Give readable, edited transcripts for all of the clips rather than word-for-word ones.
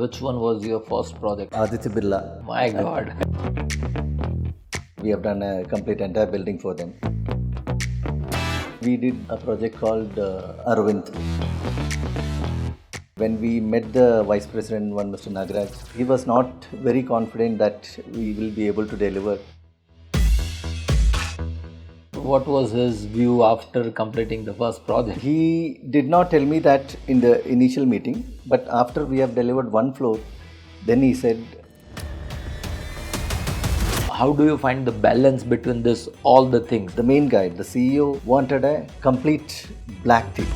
Which one was your first project? Aditya Birla. My God. We have done a complete entire building for them. We did a project called Arvind. When we met the Vice President, one Mr. Nagaraj, he was not very confident that we will be able to deliver. What was his view after completing the first project? He did not tell me that in the initial meeting, but after we have delivered one floor, then he said, How do you find the balance between this, all the things? the main guy, the CEO, wanted a complete black team.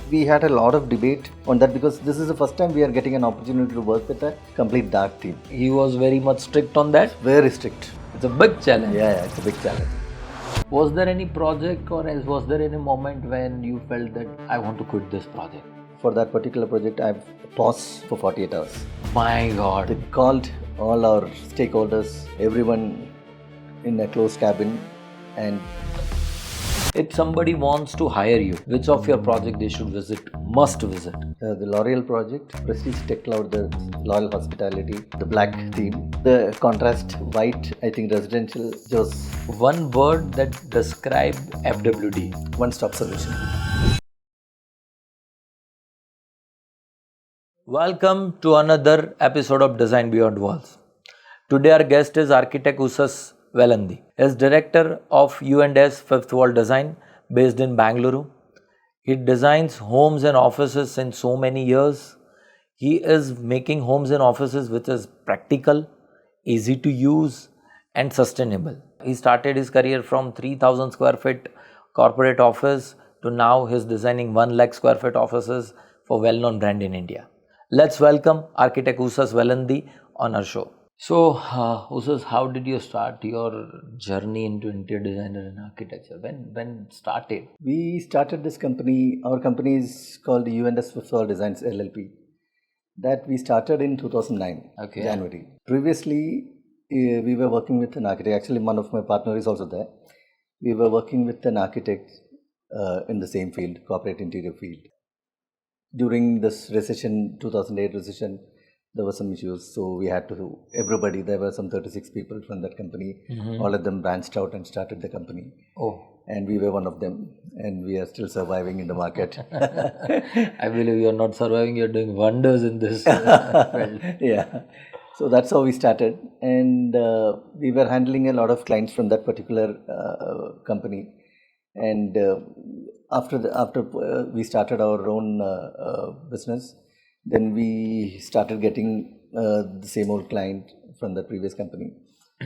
We had a lot of debate on that because this is the first time we are getting an opportunity to work with a complete dark team. He was very much strict on that. Very strict. It's a big challenge. Yeah, it's a big challenge. Was there any project or else was there any moment when you felt that I want to quit this project? For that particular project, I've paused for 48 hours. My God. They called all our stakeholders, everyone in a closed cabin, and If somebody wants to hire you, which of your project they should visit, must visit? the L'Oreal project, Prestige Tech Cloud, the Loyal Hospitality, the black theme, the contrast white, I think residential, just One word that describe FWD. one-stop solution. Welcome to another episode of Design Beyond Walls. Today our guest is architect Ushas Velandy. He is director of U&S Fifth Wall Design based in Bangalore. He designs homes and offices since so many years. He is making homes and offices which is practical, easy to use and sustainable. He started his career from 3000 square feet corporate office to now he is designing 1 lakh square feet offices for well-known brand in India. Let's welcome architect Ushas Velandy on our show. So, Ushas, how did you start your journey into interior designer and architecture? When started? We started this company, our company is called U&S Fifth Wall Designs LLP. That we started in 2009, Okay. January. Previously, we were working with an architect. Actually, one of my partners is also there. We were working with an architect in the same field, corporate interior field. During this recession, 2008 recession, there were some issues. So we had to, everybody, there were some 36 people from that company. All of them branched out and started the company. Oh, And we were one of them. And we are still surviving in the market. I believe you are not surviving, you are doing wonders in this field. Yeah. So that's how we started. And we were handling a lot of clients from that particular company. And after we started our own business, then we started getting the same old client from the previous company.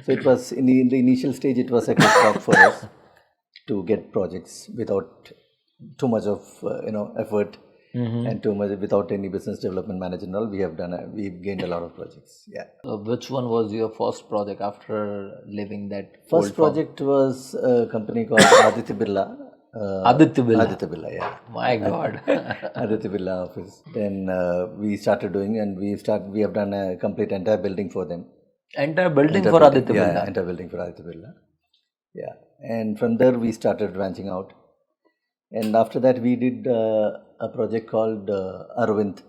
So it was in the initial stage, it was a good job for us to get projects without too much of effort and too much without any business development manager and all. We've gained a lot of projects. Yeah. Which one was your first project after leaving that? First old firm? project was a company called Aditya Birla. Aditya Birla. Aditya Birla, yeah. My God. Aditya Birla office. Then we started doing, and we have done a complete entire building for them. Entire building Entire for building, Aditya yeah, Birla. entire building for Aditya Birla. Yeah. And from there we started branching out. And after that we did a project called Arvind.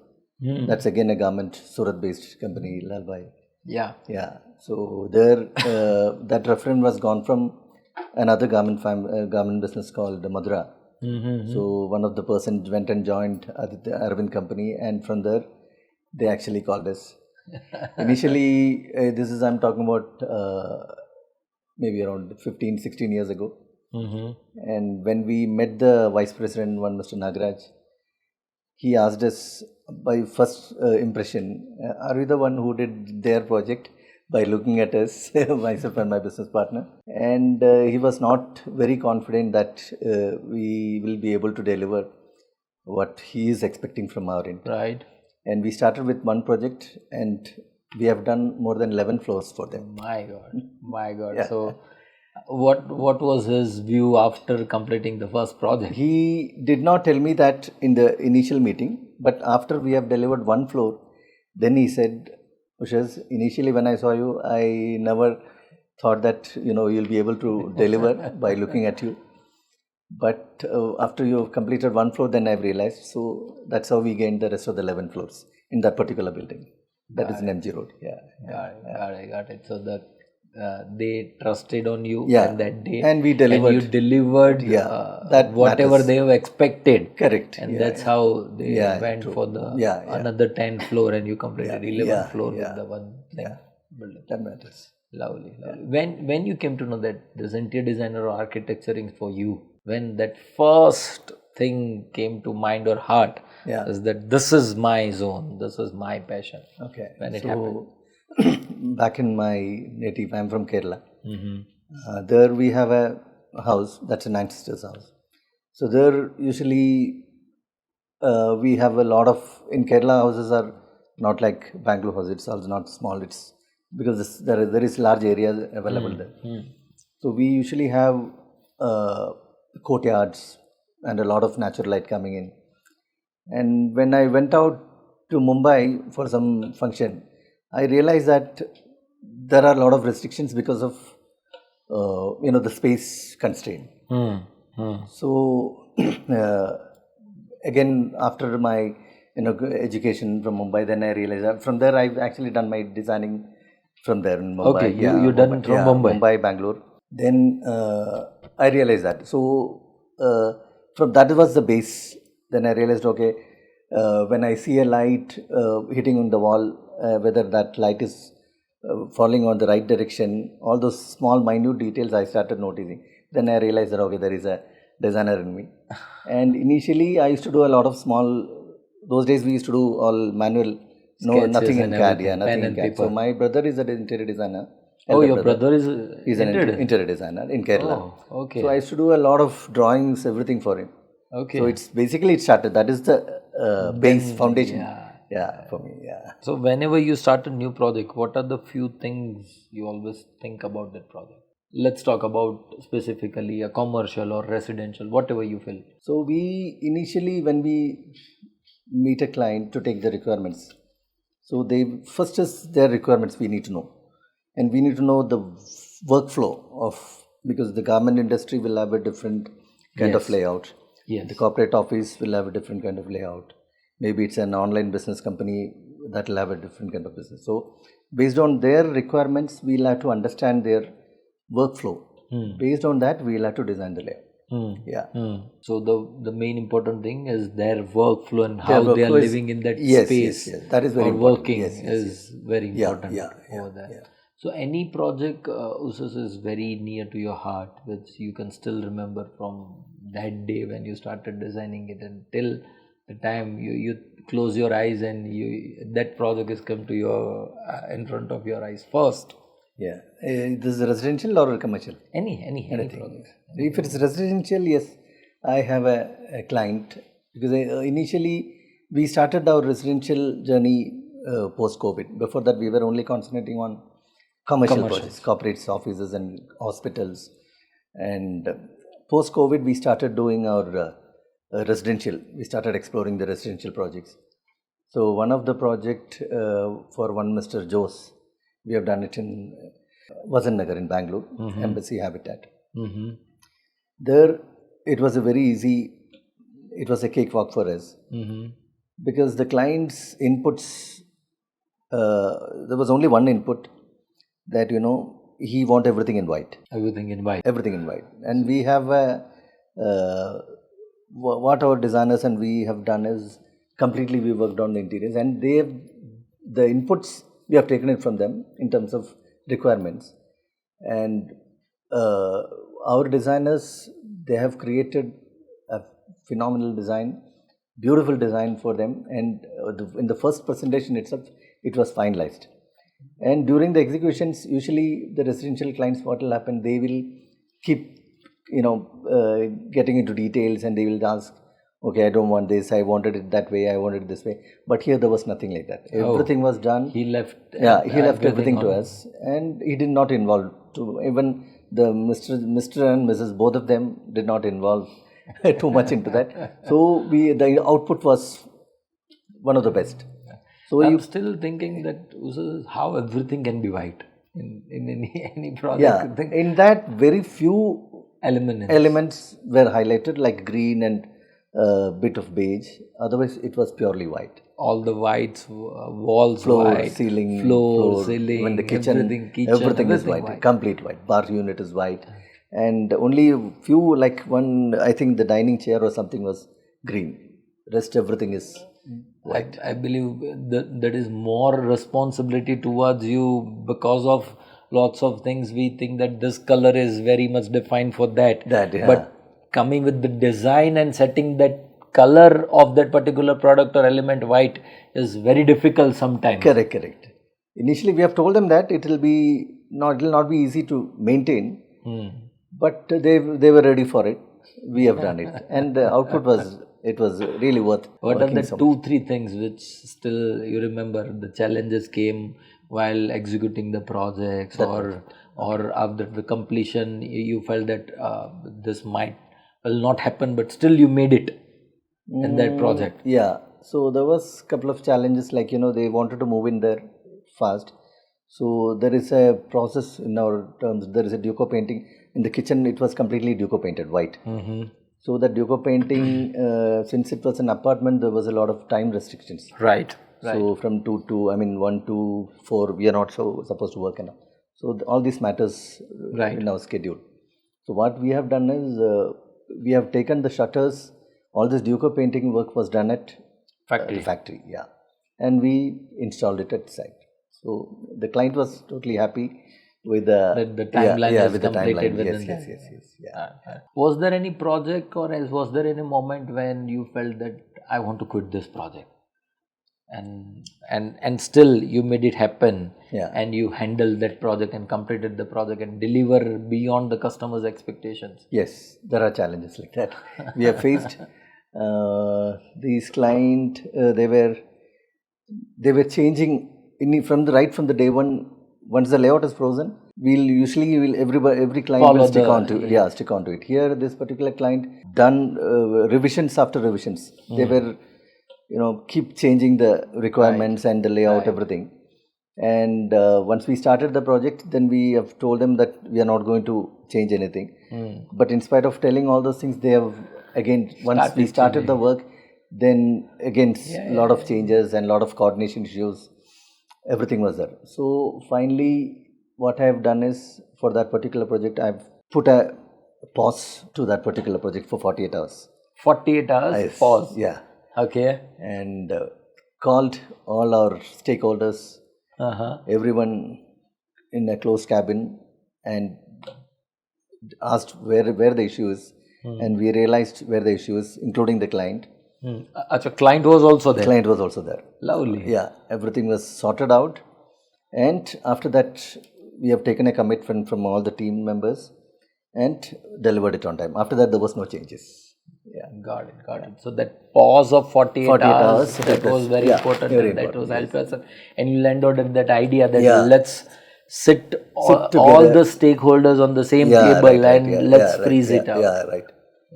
That's again a garment, Surat-based company, Lalbhai. Yeah. Yeah. So there, that reference was gone from another garment business called Madura. So one of the persons went and joined Aditya Arvind company, and from there they actually called us. Initially, I'm talking about maybe around 15, 16 years ago. And when we met the Vice President, one Mr. Nagaraj, he asked us by first impression, are we the one who did their project? By looking at us, myself and my business partner. And he was not very confident that we will be able to deliver what he is expecting from our end. Right. And we started with one project, and we have done more than 11 floors for them. My God. My God. Yeah. So, what was his view after completing the first project? He did not tell me that in the initial meeting, but after we have delivered one floor, then he said, Ushas, initially when I saw you, I never thought that you'll be able to deliver by looking at you. But after you have completed one floor, then I've realized. So that's how we gained the rest of the 11 floors. in that particular building. That is in MG Road. Yeah. Got it. So they trusted on you Yeah. on that day, And we delivered. and you delivered that whatever matters. they have expected. Correct. And Yeah, that's how they went true. for the Yeah. another 10th floor, and you completed 11th floor yeah. with the one thing. Building. That matters. Lovely. When you came to know that this interior designer or architecturing for you, when that first thing came to mind or heart, is that this is my zone, this is my passion. Okay. When it happened. Back in my native, I'm from Kerala. There we have a house, that's an ancestor's house. So there usually we have a lot of, in Kerala houses are not like Bangalore house, it's also not small, it's because there is large areas available there. So we usually have courtyards and a lot of natural light coming in. And when I went out to Mumbai for some function, I realized that there are a lot of restrictions because of the space constraint. So again, after my education from Mumbai, then I realized that from there I've actually done my designing from there in Mumbai. Okay, you done it from Mumbai. Mumbai, Bangalore. Then I realized that. So from that was the base. Then I realized, okay, when I see a light hitting on the wall, whether that light is falling on the right direction, all those small minute details I started noticing. Then I realized that, okay, there is a designer in me. And initially I used to do a lot of small, those days we used to do all manual, nothing in CAD, nothing in CAD. So my brother is an interior designer. Oh, your brother is He's an interior designer in Kerala. Oh, okay. So I used to do a lot of drawings, everything for him. Okay. So it's basically it started. That is the base foundation. Yeah, for me. Yeah. So whenever you start a new project, what are the few things you always think about that project? Let's talk about specifically a commercial or residential, whatever you feel. So we initially, when we meet a client to take the requirements, so first is their requirements we need to know. And we need to know the workflow of, because the garment industry will have a different kind of layout. Yes. The corporate office will have a different kind of layout. Maybe it's an online business company that will have a different kind of business. So based on their requirements, we'll have to understand their workflow. Based on that, we'll have to design the layout. So the main important thing is their workflow and how they are living in that space. Yes. That is very or important. working is very important over there. Yeah. So any project, Ushas, is very near to your heart, which you can still remember from that day when you started designing it until the time you close your eyes and that project has come to your in front of your eyes first. Yeah. This is residential or commercial? Any project. If it's residential, yes, I have a client, because initially we started our residential journey post-COVID. Before that, we were only concentrating on commercial projects, corporate offices and hospitals. And post-COVID, we started doing our residential. We started exploring the residential projects. So one of the project for one Mr. Jose, we have done it in Vasan Nagar in Bangalore, Embassy Habitat. There, it was a very easy, it was a cakewalk for us, because the client's inputs, there was only one input, that he want everything in white. Everything in white. And we have what our designers and we have done is completely we worked on the interiors, and the inputs we have taken it from them in terms of requirements. And our designers, they have created a phenomenal design, beautiful design for them, and in the first presentation itself, it was finalized. And during the executions, usually the residential clients, what will happen, they will keep, getting into details, and they will ask, okay, I don't want this, I wanted it that way, I wanted it this way. But here there was nothing like that. Everything was done. He left. He left everything to us, and he did not involve. Even the Mr. and Mrs. both of them did not involve too much into that. So the output was one of the best. So I'm still thinking that how everything can be white in any project. Yeah, in that very few elements were highlighted, like green and bit of beige. Otherwise, it was purely white. all the whites, walls Floor, white, ceiling, floor, ceiling, even the kitchen, everything is white, complete white. Bar unit is white, and only a few, like one, I think the dining chair or something was green. Rest everything is white. I believe that is more responsibility towards you because of lots of things. We think that this color is very much defined for that. But coming with the design and setting that color of that particular product or element white is very difficult sometimes. Correct. Initially, we have told them that it will not be easy to maintain, but they were ready for it. We have done it, and the output was really worth. What are the 2-3 things which still you remember the challenges came while executing the projects, or after the completion you felt that this will not happen, but still you made it in that project? Yeah. So there was a couple of challenges, like they wanted to move in there fast. So there is a process in our terms. There is a duco painting in the kitchen. It was completely duco painted white. So the duco painting, since it was an apartment, there was a lot of time restrictions. Right. So from 1 to 4, we are not supposed to work enough. So all these matters in our schedule. So what we have done is we have taken the shutters. All this duco painting work was done at factory, yeah, and we installed it at site. So the client was totally happy with the timeline with the timeline. Yes. Was there any project, or else was there any moment when you felt that I want to quit this project, and still you made it happen, and you handled that project and completed the project and deliver beyond the customer's expectations? Yes, there are challenges like that we have faced. These client, they were changing from the day one. Once the layout is frozen, every client will stick on to it. Here, this particular client done revisions after revisions. They were keep changing the requirements and the layout, everything. And once we started the project, then we have told them that we are not going to change anything. But in spite of telling all those things, they have once we started the work, then again a lot of changes and a lot of coordination issues. Everything was there. So finally, what I have done is, for that particular project, I've put a pause to that particular project for 48 hours. 48 hours pause? Yeah. Okay. And called all our stakeholders, everyone in a closed cabin, and asked where the issue is. And we realized where the issue is, including the client. Client was also there? Client was also there. Lovely. Yeah, everything was sorted out. And after that, we have taken a commitment from all the team members and delivered it on time. After that, there was no changes. Yeah. Got it. So that pause of 48 hours, that was very important. That was helpful. And you landed at that idea that let's sit all the stakeholders on the same table and let's freeze it out. Yeah, right.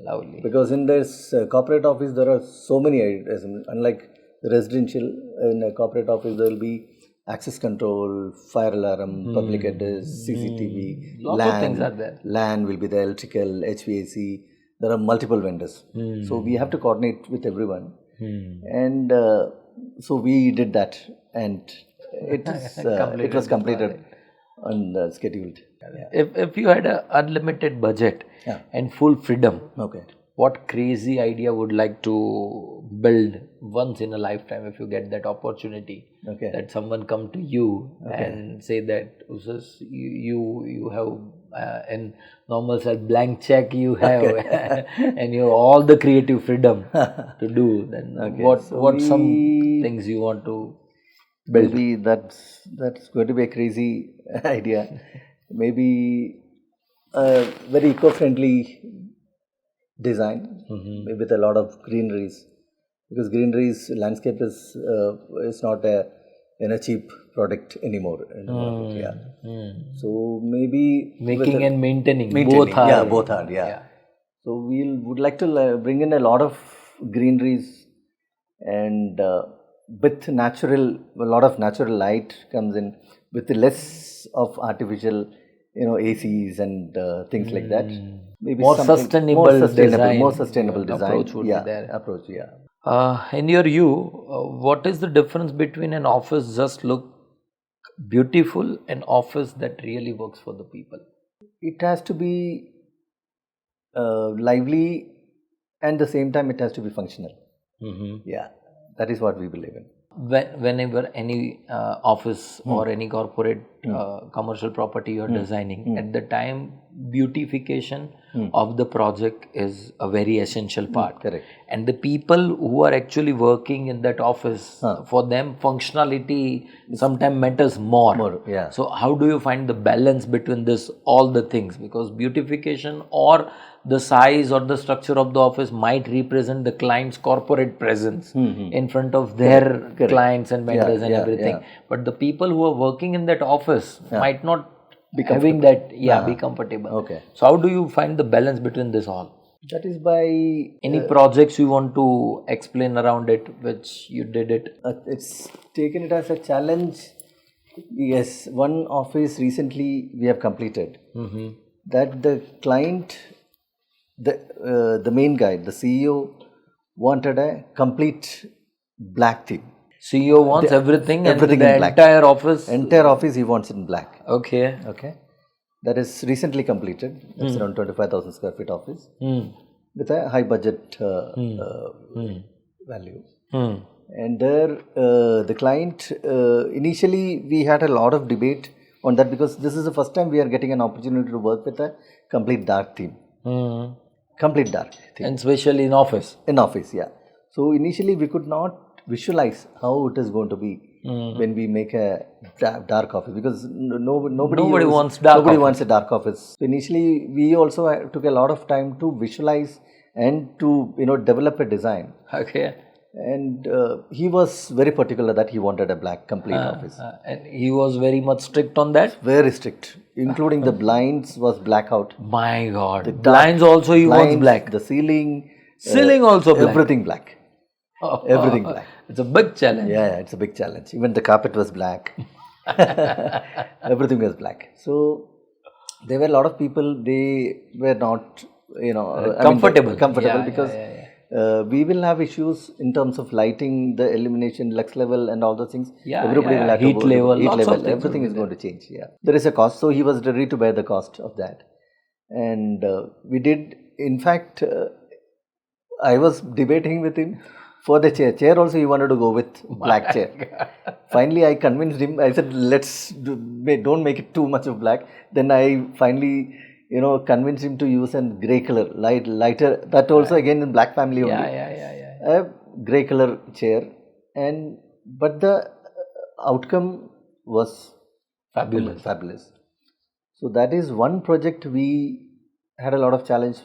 Lovely. Because in this corporate office, there are so many ideas. Unlike the residential, in a corporate office, there will be access control, fire alarm, public address, CCTV, Lots of things are there. LAN will be there, electrical, HVAC. There are multiple vendors. So we have to coordinate with everyone. And so we did that. And it was completed on the scheduled. If you had an unlimited budget and full freedom, what crazy idea would like to build once in a lifetime, if you get that opportunity? That someone come to you and say that, Ushas, you have in normal cell blank check you have and you have all the creative freedom to do. Then what some things you want to build? Maybe that's going to be a crazy idea. Maybe a very eco-friendly design, with a lot of greeneries, because greeneries landscape is not a cheap product anymore in the market. So maybe making and maintaining both are. So we would like to bring in a lot of greeneries, and with a lot of natural light comes in, with less of artificial, ACs and things like that. Maybe more sustainable design approach would be there. Approach. In your view, what is the difference between an office just look beautiful and office that really works for the people? It has to be lively, and the same time it has to be functional. Yeah, that is what we believe in. Whenever any office or any corporate commercial property you're designing, at the time beautification of the project is a very essential part. Correct. And the people who are actually working in that office, for them functionality sometimes matters more. Yeah. So how do you find the balance between this, all the things? Because beautification or the size or the structure of the office might represent the client's corporate presence in front of their clients and vendors and everything. But the people who are working in that office might not be having that, be comfortable. Okay. So how do you find the balance between this all? That is by Any projects you want to explain around it, which you did it? It's taken it as a challenge. Yes, one office recently we have completed. That the client, the main guy, the CEO, wanted a complete black theme. CEO wants everything in the black. Entire office. Entire office he wants in black. Okay. Okay. That is recently completed. It's around 25,000 square feet office with a high budget value. And there, the client, initially we had a lot of debate on that, because this is the first time we are getting an opportunity to work with a complete dark theme. Complete dark theme. And especially in office. In office, yeah. So initially we could not visualize how it is going to be when we make a dark office, because nobody wants wants a dark office. So initially we also took a lot of time to visualize and to develop a design. Okay. And he was very particular that he wanted a black complete office. And he was very much strict on that? Very strict. Including the blinds was black out. My God. The blinds also he wants black. The ceiling. Ceiling also black. Everything black. Everything black. It's a big challenge. Yeah, it's a big challenge. Even the carpet was black. Everything was black. So there were a lot of people, they were not, comfortable. Because we will have issues in terms of lighting, the illumination, lux level and all those things. Everybody will have heat level, everything is going to change. Yeah, there is a cost. So he was ready to bear the cost of that. And we did, in fact, I was debating with him for the chair. Chair also he wanted to go with black chair. Finally, I convinced him. I said, don't make it too much of black. Then I finally, convinced him to use a grey color, lighter. That also again in black family only. A grey color chair, but the outcome was fabulous. So that is one project we had a lot of challenge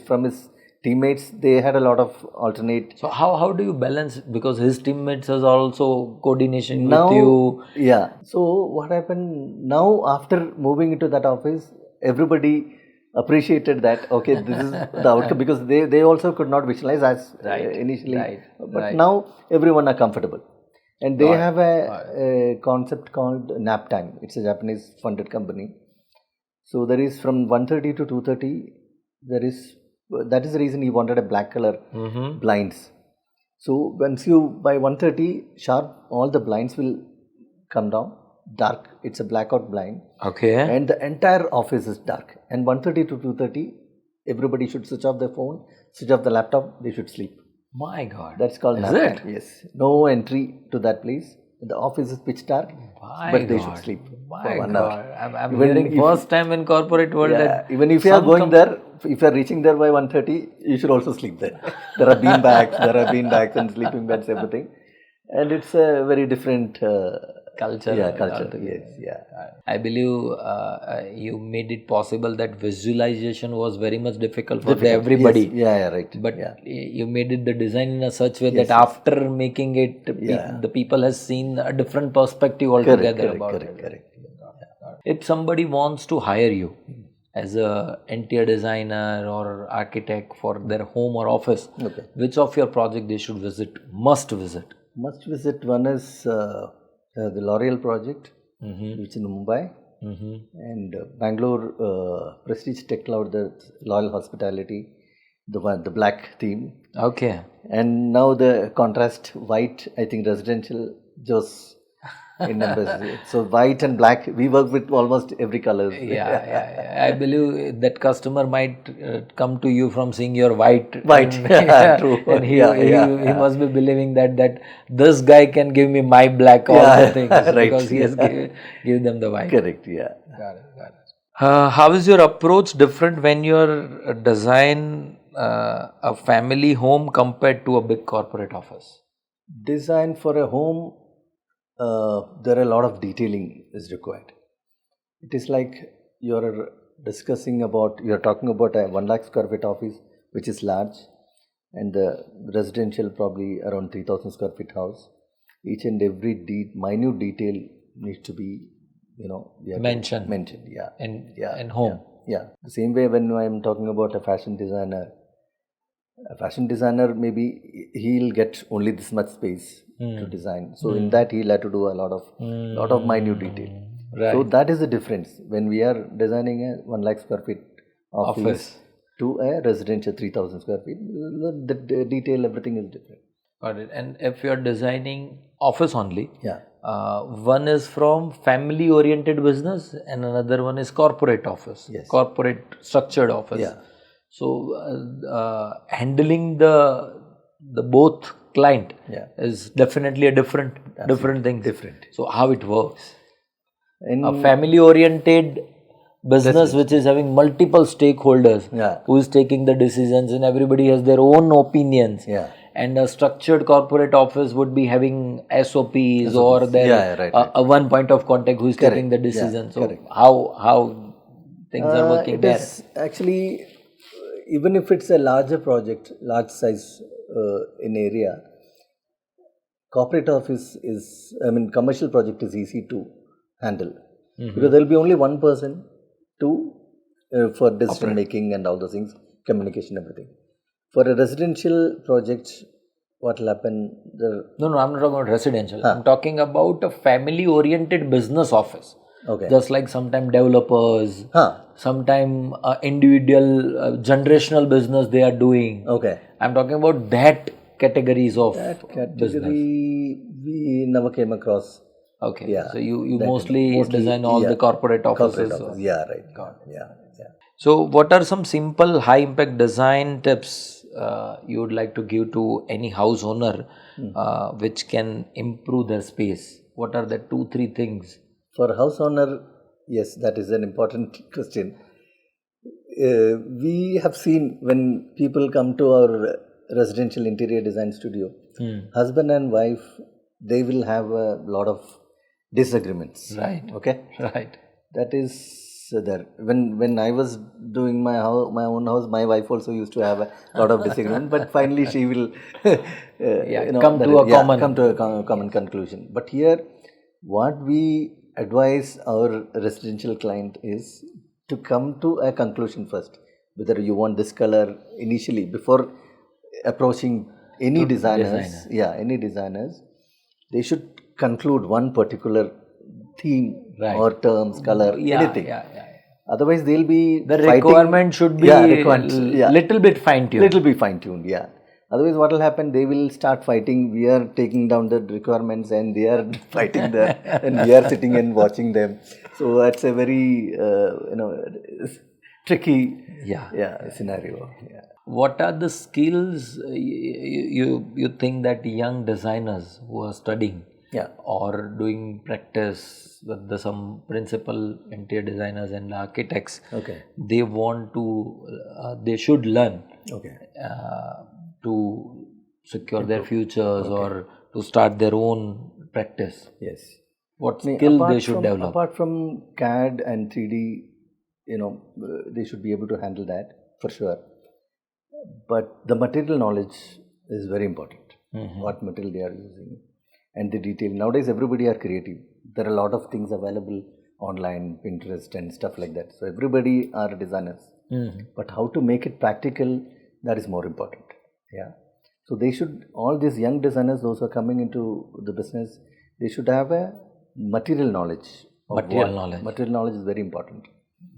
from his teammates. They had a lot of alternate. So how do you balance, because his teammates is also coordination with you? Yeah. So what happened now, after moving into that office, everybody appreciated that, okay, this is the outcome, because they also could not visualize as initially. But now everyone are comfortable. And they have a concept called nap time. It's a Japanese funded company. So there is from 1:30 to 2:30, that is the reason he wanted a black color blinds. So once by 1:30 sharp, all the blinds will come down dark. It's a blackout blind. Okay. And the entire office is dark. And 1:30 to 2:30, everybody should switch off their phone, switch off the laptop, they should sleep. My God. That's called nap time. Yes. No entry to that place. The office is pitch dark, but they should sleep for 1 hour. I'm hearing first time in corporate world. Even if you are going there, if you are reaching there by 1:30, you should also sleep there. There are bean bags and sleeping beds, everything. And it's a very different culture. Yeah, culture. Yes, yeah. I believe you made it possible. That visualization was very much difficult for everybody. Yes. Yeah, right. But you made it the design in a such way that after making it, the people has seen a different perspective altogether about it. Correct. If somebody wants to hire you as a interior designer or architect for their home or office, which of your project they should must visit? Must visit. One is the L'Oreal project, which is in Mumbai, and Bangalore Prestige Tech Cloud, the Loyal Hospitality, the black theme. Okay. And now the contrast white, I think residential just in numbers. So white and black, we work with almost every color. Yeah. I believe that customer might come to you from seeing your white. White, And, true. And he must be believing that this guy can give me my black all the things right. because he has give them the white. Correct, yeah. Got it. How is your approach different when you're design a family home compared to a big corporate office? Design for a home, there are a lot of detailing is required. It is like you're talking about a 1 lakh square feet office, which is large, and the residential probably around 3,000 square feet house. Each and every minute detail needs to be, Mentioned, yeah. in home. Yeah. The same way when I'm talking about a fashion designer maybe he'll get only this much space to design. So in that he'll have to do a lot of minute detail. Right. So that is the difference when we are designing a 1 lakh square feet office to a residential 3,000 square feet. The detail, everything is different. Got it. And if you're designing office only, Yeah. One is from family oriented business and another one is corporate office. Yes. Corporate structured office. Yeah. So handling the both client is definitely a different thing. Different. So how it works? In A family oriented business which is having multiple stakeholders who is taking the decisions and everybody has their own opinions. Yeah. And a structured corporate office would be having SOPs or their a one point of contact who is taking the decision. So how things are working it there? Is actually, even if it's a larger project, large size in area, corporate office commercial project is easy to handle because there will be only one person for decision making and all those things, communication, everything. For a residential project, what will happen? No, I'm not talking about residential. I'm talking about a family-oriented business office. Okay. Just like sometime developers, sometime individual generational business they are doing. Okay. I'm talking about that categories of business. We never came across. Okay. Yeah. So you mostly design all the corporate offices. Yeah, right. Yeah. So what are some simple high impact design tips you would like to give to any house owner which can improve their space? What are the 2-3 things? For a house owner, yes, that is an important question. We have seen when people come to our residential interior design studio, husband and wife, they will have a lot of disagreements. Right. Okay. Right. That is there. When I was doing my own house, my wife also used to have a lot of disagreement. But finally, she will come to a common conclusion. But here, what we advise our residential client is to come to a conclusion first. Whether you want this color initially before approaching any designers. Any designers, they should conclude one particular theme or terms, color, anything. Otherwise, they'll be the requirement should be little bit fine-tuned. Yeah. Otherwise, what will happen? They will start fighting. We are taking down the requirements, and they are fighting there, and we are sitting and watching them. So that's a very tricky scenario. Yeah. What are the skills you think that young designers who are studying or doing practice with some principal interior designers and architects, they want to, they should learn to secure their futures or to start their own practice? Yes. What skill they should develop? Apart from CAD and 3D, they should be able to handle that for sure. But the material knowledge is very important. What material they are using and the detail. Nowadays, everybody are creative. There are a lot of things available online, Pinterest and stuff like that. So everybody are designers. But how to make it practical, that is more important. Yeah. So they should, all these young designers, those who are coming into the business, they should have a material knowledge. Material knowledge is very important.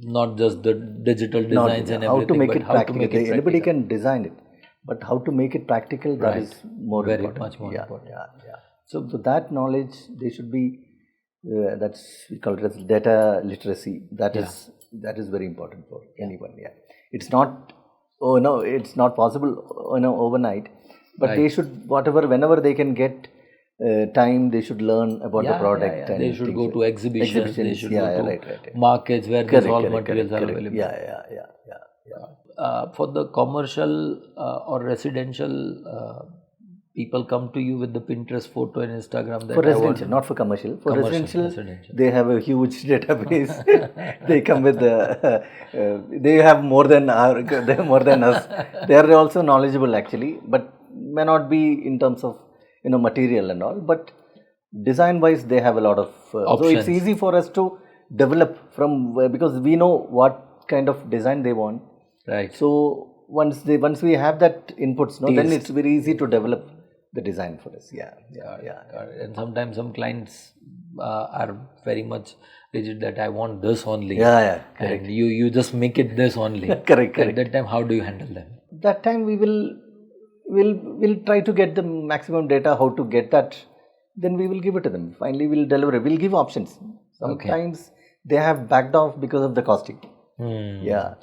Not just the digital Not designs and how to everything, make but it how to practical. make it Anybody practical. can design it, but how to make it practical, that is more Very important. much more important. Yeah. So that knowledge, they should be, that's, we call it as data literacy. That is very important for anyone. Yeah. It's not, it's not possible, overnight, but they should, whenever they can get time, they should learn about the product. And they should go to exhibitions. They should go to right. markets where these all materials are available. Yeah. For the commercial or residential, people come to you with the Pinterest photo and Instagram. That For residential, not for commercial. For residential, they have a huge database. They come with they have more than us. They are also knowledgeable actually, but may not be in terms of material and all. But design wise, they have a lot of. So it's easy for us to develop from because we know what kind of design they want. Right. So once we have that inputs, then it's very easy to develop the design for us. Yeah. And sometimes some clients are very much rigid that I want this only. Correct. And you just make it this only. Correct. At that time, how do you handle them? That time we'll try to get the maximum data, how to get that. Then we will give it to them. Finally, we'll deliver it. We'll give options. Sometimes they have backed off because of the costing. Yeah.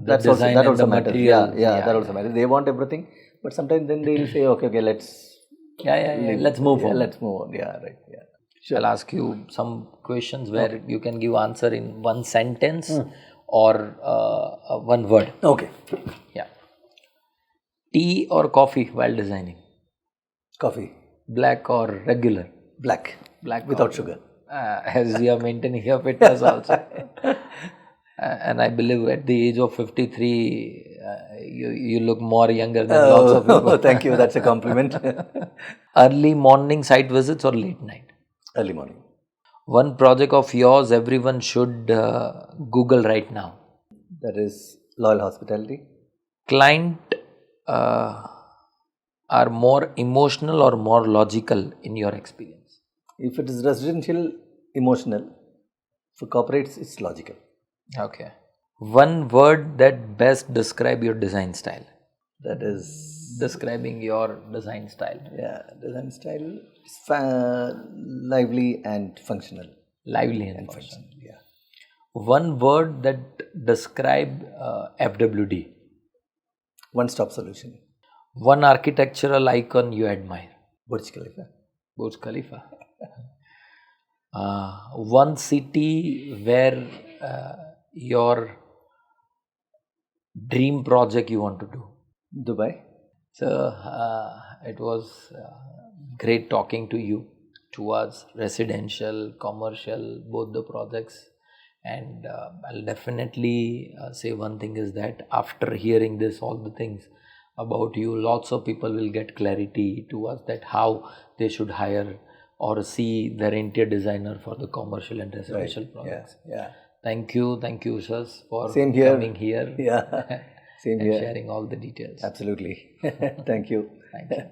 That also matters. That also matters. They want everything, but sometimes then they'll say, okay, let's. Let's move on. Let's move on. Yeah, right. Yeah. Sure. I'll ask you some questions where you can give answer in one sentence or one word. Okay. Yeah. Tea or coffee while designing? Coffee. Black or regular? Black without sugar. As you are maintaining your fitness also. And I believe at the age of 53, you look more younger than lots of people. Thank you. That's a compliment. Early morning site visits or late night? Early morning. One project of yours everyone should Google right now. That is Loyal Hospitality. Client are more emotional or more logical in your experience? If it is residential, emotional. For corporates, it's logical. Okay. One word that best describe your design style? That is... Describing your design style. Yeah, design style is lively and functional. Lively and functional. Yeah. One word that describe FWD? One-stop solution. One architectural icon you admire? Burj Khalifa. Burj Khalifa. One city where your dream project you want to do? Dubai. So it was great talking to you, towards residential, commercial, both the projects. And I'll definitely say one thing is that after hearing this, all the things about you, lots of people will get clarity towards that how they should hire or see their interior designer for the commercial and residential projects. Yeah. Thank you, Ushas, for coming here. Yeah. Same and here. Sharing all the details. Absolutely. Thank you. Thank you.